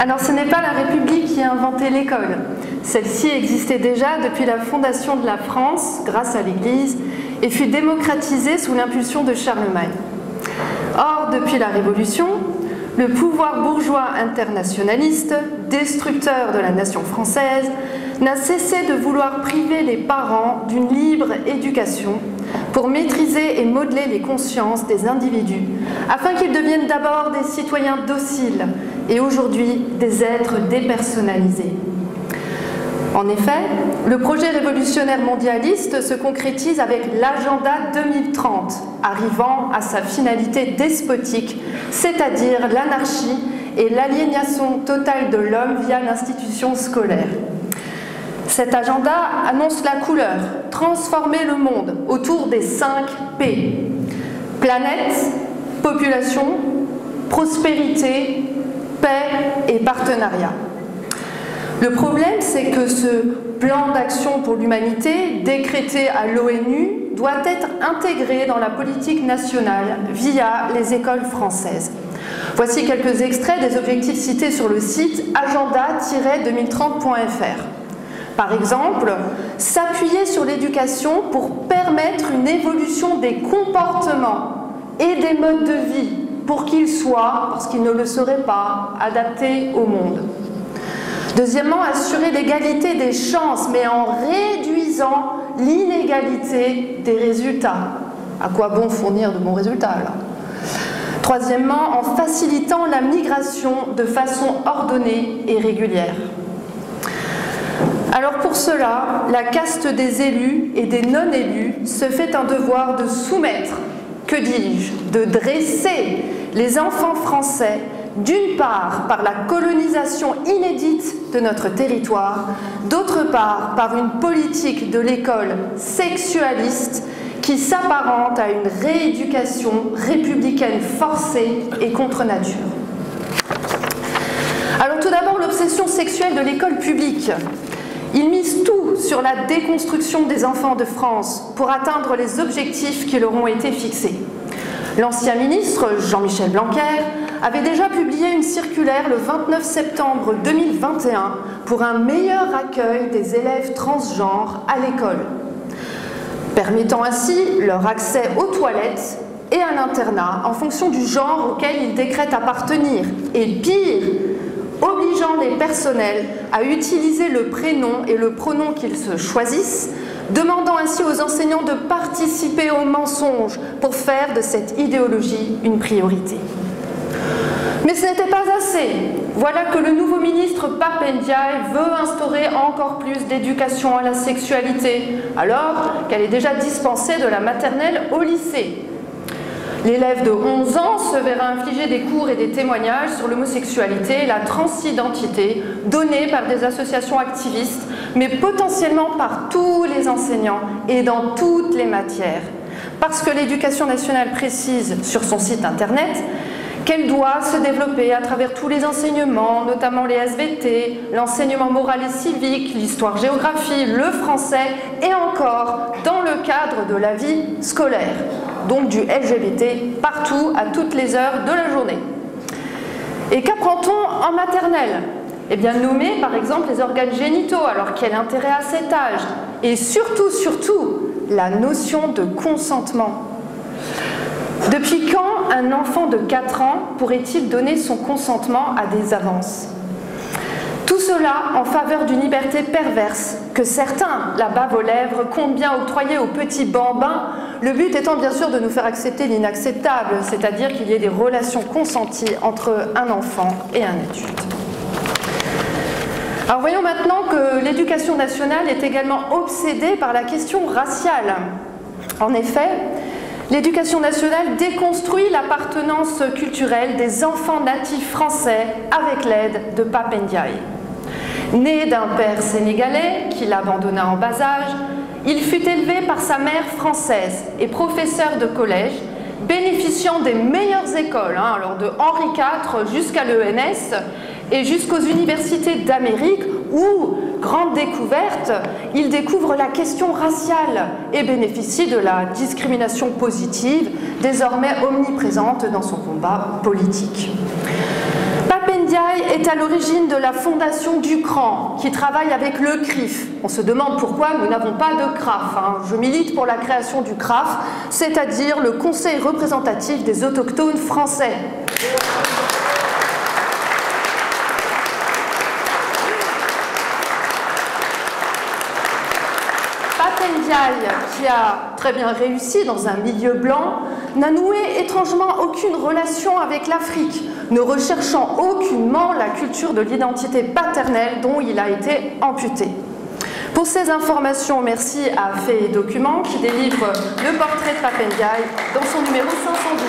Alors ce n'est pas la République qui a inventé l'école. Celle-ci existait déjà depuis la fondation de la France, grâce à l'Église, et fut démocratisée sous l'impulsion de Charlemagne. Or, depuis la Révolution, le pouvoir bourgeois internationaliste, destructeur de la nation française, n'a cessé de vouloir priver les parents d'une libre éducation pour maîtriser et modeler les consciences des individus, afin qu'ils deviennent d'abord des citoyens dociles et aujourd'hui des êtres dépersonnalisés. En effet, le projet révolutionnaire mondialiste se concrétise avec l'agenda 2030, arrivant à sa finalité despotique, c'est-à-dire l'anarchie et l'aliénation totale de l'homme via l'institution scolaire. Cet agenda annonce la couleur, transformer le monde autour des 5 P. Planète, population, prospérité, paix et partenariat. Le problème, c'est que ce plan d'action pour l'humanité, décrété à l'ONU, doit être intégré dans la politique nationale via les écoles françaises. Voici quelques extraits des objectifs cités sur le site agenda-2030.fr. Par exemple, s'appuyer sur l'éducation pour permettre une évolution des comportements et des modes de vie pour qu'ils soient, parce qu'ils ne le seraient pas, adaptés au monde. Deuxièmement, assurer l'égalité des chances, mais en réduisant l'inégalité des résultats. À quoi bon fournir de bons résultats, là? Troisièmement, en facilitant la migration de façon ordonnée et régulière. Alors pour cela, la caste des élus et des non-élus se fait un devoir de soumettre, que dis-je, de dresser les enfants français d'une part par la colonisation inédite de notre territoire, d'autre part par une politique de l'école sexualiste qui s'apparente à une rééducation républicaine forcée et contre nature. Alors tout d'abord, l'obsession sexuelle de l'école publique. Ils misent tout sur la déconstruction des enfants de France pour atteindre les objectifs qui leur ont été fixés. L'ancien ministre Jean-Michel Blanquer avait déjà publié une circulaire le 29 septembre 2021 pour un meilleur accueil des élèves transgenres à l'école, permettant ainsi leur accès aux toilettes et à l'internat en fonction du genre auquel ils décrètent appartenir, et pire, obligeant les personnels à utiliser le prénom et le pronom qu'ils se choisissent, demandant ainsi aux enseignants de participer au mensonge pour faire de cette idéologie une priorité. Mais ce n'était pas assez. Voilà que le nouveau ministre Pap Ndiaye veut instaurer encore plus d'éducation à la sexualité, alors qu'elle est déjà dispensée de la maternelle au lycée. L'élève de 11 ans se verra infliger des cours et des témoignages sur l'homosexualité et la transidentité donnés par des associations activistes, mais potentiellement par tous les enseignants et dans toutes les matières. Parce que l'Éducation nationale précise sur son site internet qu'elle doit se développer à travers tous les enseignements, notamment les SVT, l'enseignement moral et civique, l'histoire-géographie, le français et encore dans le cadre de la vie scolaire, donc du LGBT partout, à toutes les heures de la journée. Et qu'apprend-on en maternelle? Eh bien, nommer par exemple les organes génitaux, alors quel intérêt à cet âge? Et surtout, la notion de consentement. Depuis quand un enfant de 4 ans pourrait-il donner son consentement à des avances? Tout cela en faveur d'une liberté perverse que certains, la bave aux lèvres, comptent bien octroyer aux petits bambins, le but étant bien sûr de nous faire accepter l'inacceptable, c'est-à-dire qu'il y ait des relations consenties entre un enfant et un adulte. Alors voyons maintenant que l'éducation nationale est également obsédée par la question raciale. En effet, l'éducation nationale déconstruit l'appartenance culturelle des enfants natifs français avec l'aide de Pap Ndiaye. Né d'un père sénégalais qui l'abandonna en bas âge, il fut élevé par sa mère française et professeur de collège, bénéficiant des meilleures écoles, alors de Henri IV jusqu'à l'ENS et jusqu'aux universités d'Amérique où, grande découverte, il découvre la question raciale et bénéficie de la discrimination positive, désormais omniprésente dans son combat politique. Pap Ndiaye Ndiaye est à l'origine de la fondation du CRAN, qui travaille avec le CRIF. On se demande pourquoi nous n'avons pas de CRAF. Je milite pour la création du CRAF, c'est-à-dire le Conseil représentatif des autochtones français. Ndiaye, qui a très bien réussi dans un milieu blanc, n'a noué étrangement aucune relation avec l'Afrique, ne recherchant aucunement la culture de l'identité paternelle dont il a été amputé. Pour ces informations, merci à Faits et Documents qui délivre le portrait de Pape Ndiaye dans son numéro 512.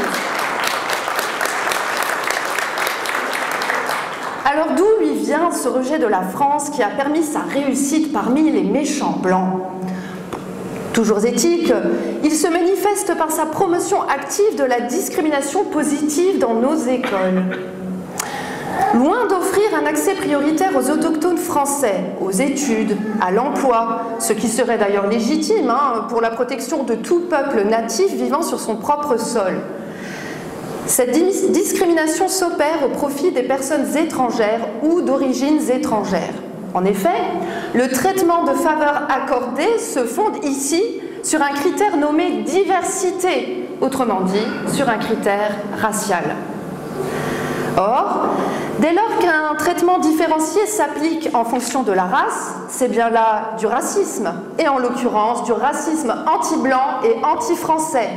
Alors d'où lui vient ce rejet de la France qui a permis sa réussite parmi les méchants blancs ? Toujours éthique, il se manifeste par sa promotion active de la discrimination positive dans nos écoles. Loin d'offrir un accès prioritaire aux autochtones français, aux études, à l'emploi, ce qui serait d'ailleurs légitime pour la protection de tout peuple natif vivant sur son propre sol. Cette discrimination s'opère au profit des personnes étrangères ou d'origines étrangères. En effet, le traitement de faveur accordé se fonde ici sur un critère nommé diversité, autrement dit, sur un critère racial. Or, dès lors qu'un traitement différencié s'applique en fonction de la race, c'est bien là du racisme, et en l'occurrence du racisme anti-blanc et anti-français.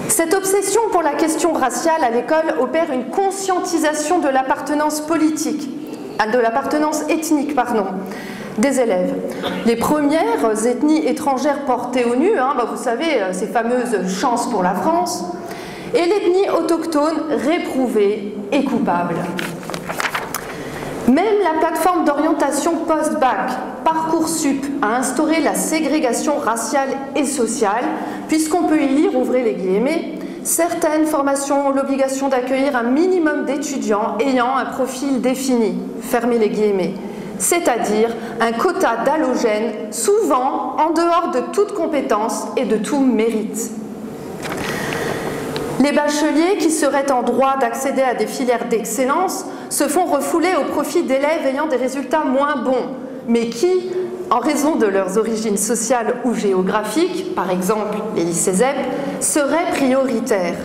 Cette obsession pour la question raciale à l'école opère une conscientisation de l'appartenance politique, de l'appartenance ethnique, des élèves. Les premières ethnies étrangères portées au nu, vous savez, ces fameuses chances pour la France, et l'ethnie autochtone réprouvée et coupable. Même la plateforme d'orientation post-bac, Parcoursup, a instauré la ségrégation raciale et sociale, puisqu'on peut y lire, ouvrez les guillemets, certaines formations ont l'obligation d'accueillir un minimum d'étudiants ayant un profil défini, fermez les guillemets, c'est-à-dire un quota d'halogènes, souvent en dehors de toute compétence et de tout mérite. Les bacheliers qui seraient en droit d'accéder à des filières d'excellence se font refouler au profit d'élèves ayant des résultats moins bons, mais qui, en raison de leurs origines sociales ou géographiques, par exemple les lycées ZEP, seraient prioritaires.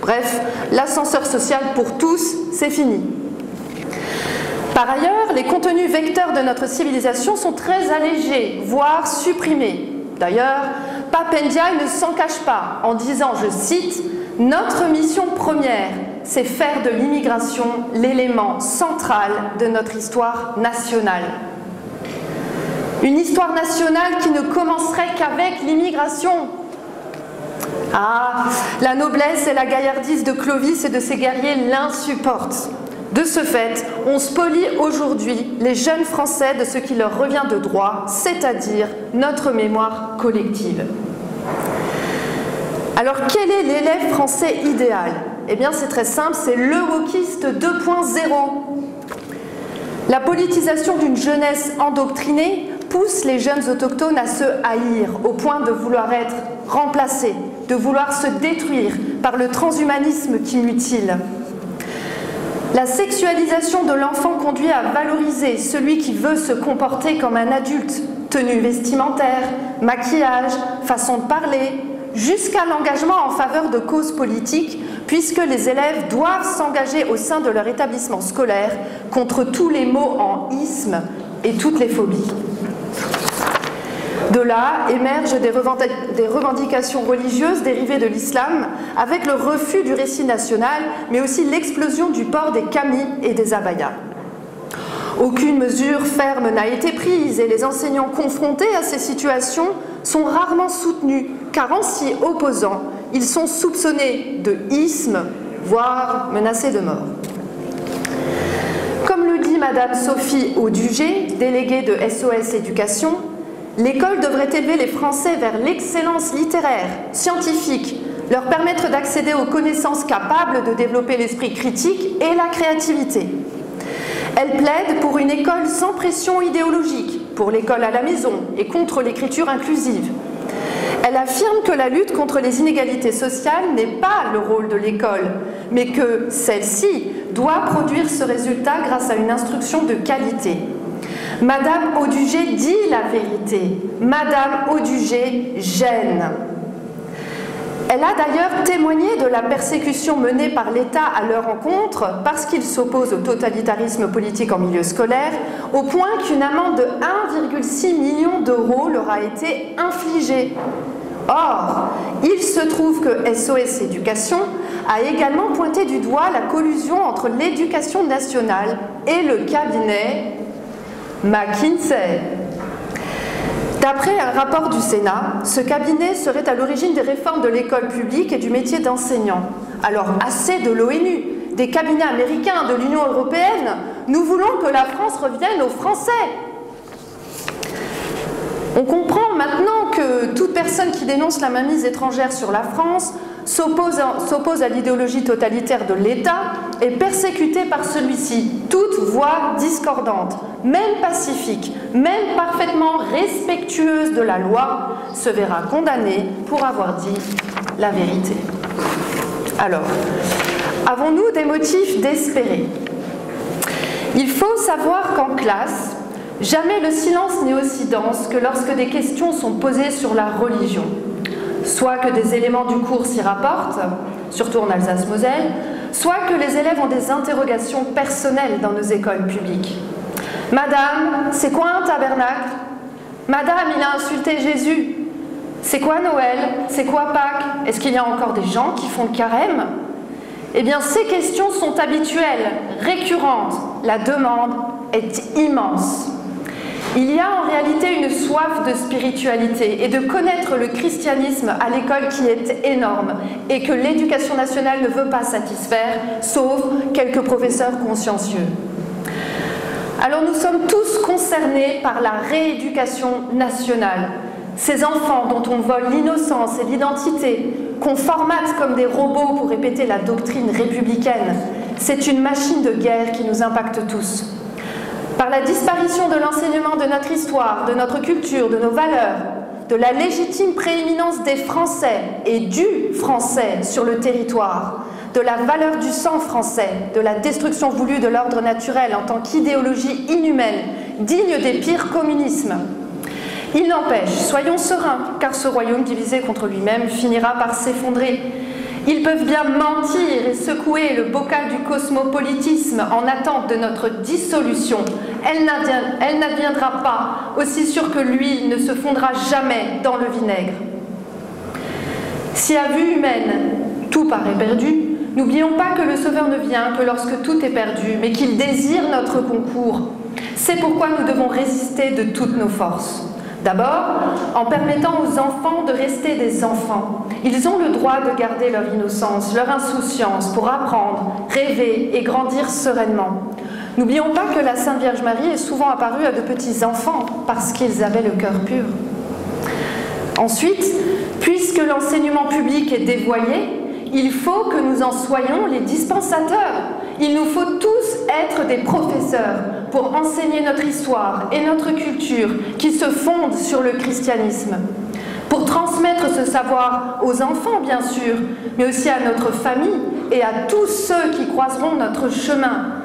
Bref, l'ascenseur social pour tous, c'est fini. Par ailleurs, les contenus vecteurs de notre civilisation sont très allégés, voire supprimés. D'ailleurs, Pape Ndiaye ne s'en cache pas en disant, je cite, « Notre mission première, c'est faire de l'immigration l'élément central de notre histoire nationale. » Une histoire nationale qui ne commencerait qu'avec l'immigration. Ah, la noblesse et la gaillardise de Clovis et de ses guerriers l'insupportent. De ce fait, on spolie aujourd'hui les jeunes Français de ce qui leur revient de droit, c'est-à-dire notre mémoire collective. Alors, quel est l'élève français idéal? Eh bien, c'est très simple, c'est le wokiste 2.0. La politisation d'une jeunesse endoctrinée pousse les jeunes autochtones à se haïr, au point de vouloir être remplacés, de vouloir se détruire par le transhumanisme qui mutile. La sexualisation de l'enfant conduit à valoriser celui qui veut se comporter comme un adulte, tenue vestimentaire, maquillage, façon de parler, jusqu'à l'engagement en faveur de causes politiques, puisque les élèves doivent s'engager au sein de leur établissement scolaire contre tous les mots en isme et toutes les phobies. De là émergent des revendications religieuses dérivées de l'islam, avec le refus du récit national, mais aussi l'explosion du port des camis et des abayas. Aucune mesure ferme n'a été prise et les enseignants confrontés à ces situations sont rarement soutenus, car en s'y opposant, ils sont soupçonnés de isme, voire menacés de mort. Comme le dit Madame Sophie Audugé, déléguée de SOS Éducation, l'école devrait élever les Français vers l'excellence littéraire, scientifique, leur permettre d'accéder aux connaissances capables de développer l'esprit critique et la créativité. Elle plaide pour une école sans pression idéologique, pour l'école à la maison et contre l'écriture inclusive. Elle affirme que la lutte contre les inégalités sociales n'est pas le rôle de l'école, mais que celle-ci doit produire ce résultat grâce à une instruction de qualité. Madame Audugé dit la vérité. Madame Audugé gêne. Elle a d'ailleurs témoigné de la persécution menée par l'État à leur encontre parce qu'ils s'opposent au totalitarisme politique en milieu scolaire, au point qu'une amende de 1,6 million d'euros leur a été infligée. Or, il se trouve que SOS Éducation a également pointé du doigt la collusion entre l'éducation nationale et le cabinet McKinsey. D'après un rapport du Sénat, ce cabinet serait à l'origine des réformes de l'école publique et du métier d'enseignant. Alors, assez de l'ONU, des cabinets américains, de l'Union européenne, nous voulons que la France revienne aux Français. On comprend maintenant que toute personne qui dénonce la mainmise étrangère sur la France s'oppose à l'idéologie totalitaire de l'État est persécutée par celui-ci. Toute voix discordante, même pacifique, même parfaitement respectueuse de la loi, se verra condamnée pour avoir dit la vérité. Alors, avons-nous des motifs d'espérer? Il faut savoir qu'en classe, jamais le silence n'est aussi dense que lorsque des questions sont posées sur la religion. Soit que des éléments du cours s'y rapportent, surtout en Alsace-Moselle, soit que les élèves ont des interrogations personnelles dans nos écoles publiques. Madame, c'est quoi un tabernacle? Madame, il a insulté Jésus. C'est quoi Noël? C'est quoi Pâques? Est-ce qu'il y a encore des gens qui font le carême? Eh bien, ces questions sont habituelles, récurrentes. La demande est immense. Il y a en réalité une soif de spiritualité et de connaître le christianisme à l'école qui est énorme et que l'éducation nationale ne veut pas satisfaire, sauf quelques professeurs consciencieux. Alors nous sommes tous concernés par la rééducation nationale. Ces enfants dont on vole l'innocence et l'identité, qu'on formate comme des robots pour répéter la doctrine républicaine, c'est une machine de guerre qui nous impacte tous. Par la disparition de l'enseignement de notre histoire, de notre culture, de nos valeurs, de la légitime prééminence des Français et du français sur le territoire, de la valeur du sang français, de la destruction voulue de l'ordre naturel en tant qu'idéologie inhumaine, digne des pires communismes. Il n'empêche, soyons sereins, car ce royaume divisé contre lui-même finira par s'effondrer. Ils peuvent bien mentir et secouer le bocal du cosmopolitisme en attente de notre dissolution. Elle n'adviendra pas, aussi sûr que l'huile ne se fondra jamais dans le vinaigre. Si à vue humaine, tout paraît perdu, n'oublions pas que le Sauveur ne vient que lorsque tout est perdu, mais qu'il désire notre concours. C'est pourquoi nous devons résister de toutes nos forces. D'abord, en permettant aux enfants de rester des enfants. Ils ont le droit de garder leur innocence, leur insouciance pour apprendre, rêver et grandir sereinement. N'oublions pas que la Sainte Vierge Marie est souvent apparue à de petits enfants parce qu'ils avaient le cœur pur. Ensuite, puisque l'enseignement public est dévoyé, il faut que nous en soyons les dispensateurs. Il nous faut tous être des professeurs pour enseigner notre histoire et notre culture qui se fondent sur le christianisme. Pour transmettre ce savoir aux enfants, bien sûr, mais aussi à notre famille et à tous ceux qui croiseront notre chemin.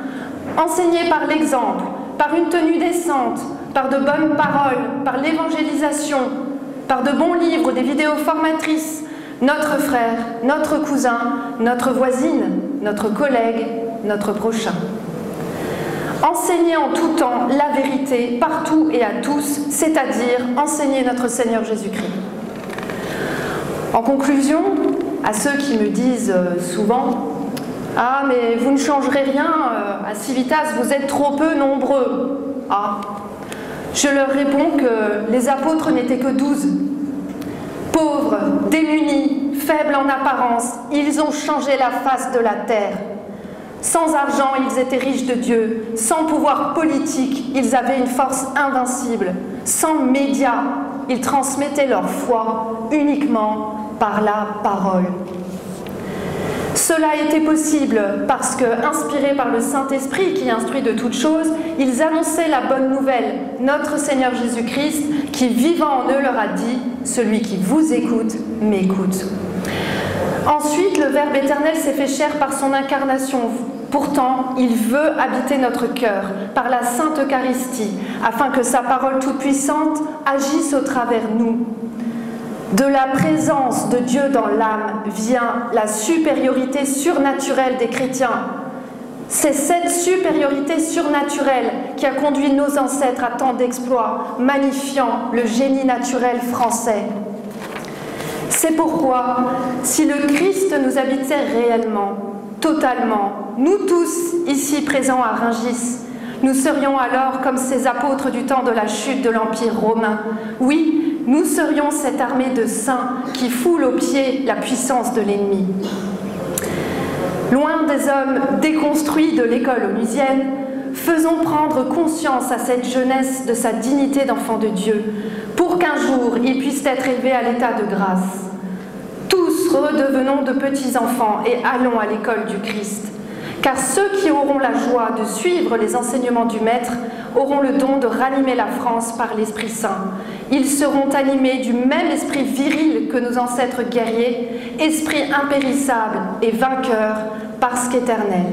Enseigner par l'exemple, par une tenue décente, par de bonnes paroles, par l'évangélisation, par de bons livres, des vidéos formatrices, notre frère, notre cousin, notre voisine, notre collègue, notre prochain. Enseigner en tout temps la vérité partout et à tous, c'est-à-dire enseigner notre Seigneur Jésus-Christ. En conclusion, à ceux qui me disent souvent « Ah, mais vous ne changerez rien à Civitas, vous êtes trop peu nombreux. » Ah, je leur réponds que les apôtres n'étaient que 12. Pauvres, démunis, faibles en apparence, ils ont changé la face de la terre. Sans argent, ils étaient riches de Dieu. Sans pouvoir politique, ils avaient une force invincible. Sans médias, ils transmettaient leur foi uniquement par la parole. Cela était possible parce que, inspirés par le Saint-Esprit qui instruit de toutes choses, ils annonçaient la bonne nouvelle, notre Seigneur Jésus-Christ, qui vivant en eux leur a dit « Celui qui vous écoute, m'écoute ». Ensuite, le Verbe éternel s'est fait chair par son incarnation, Pourtant, il veut habiter notre cœur par la Sainte Eucharistie, afin que sa parole toute-puissante agisse au travers nous. De la présence de Dieu dans l'âme vient la supériorité surnaturelle des chrétiens. C'est cette supériorité surnaturelle qui a conduit nos ancêtres à tant d'exploits, magnifiant le génie naturel français. C'est pourquoi, si le Christ nous habitait réellement, totalement, nous tous ici présents à Rungis, nous serions alors comme ces apôtres du temps de la chute de l'Empire romain. Oui, nous serions cette armée de saints qui foule aux pieds la puissance de l'ennemi. Loin des hommes déconstruits de l'école onusienne, faisons prendre conscience à cette jeunesse de sa dignité d'enfant de Dieu, pour qu'un jour il puisse être élevé à l'état de grâce. Tous redevenons de petits enfants et allons à l'école du Christ. Car ceux qui auront la joie de suivre les enseignements du Maître auront le don de ranimer la France par l'Esprit Saint. Ils seront animés du même esprit viril que nos ancêtres guerriers, esprit impérissable et vainqueur parce qu'éternel.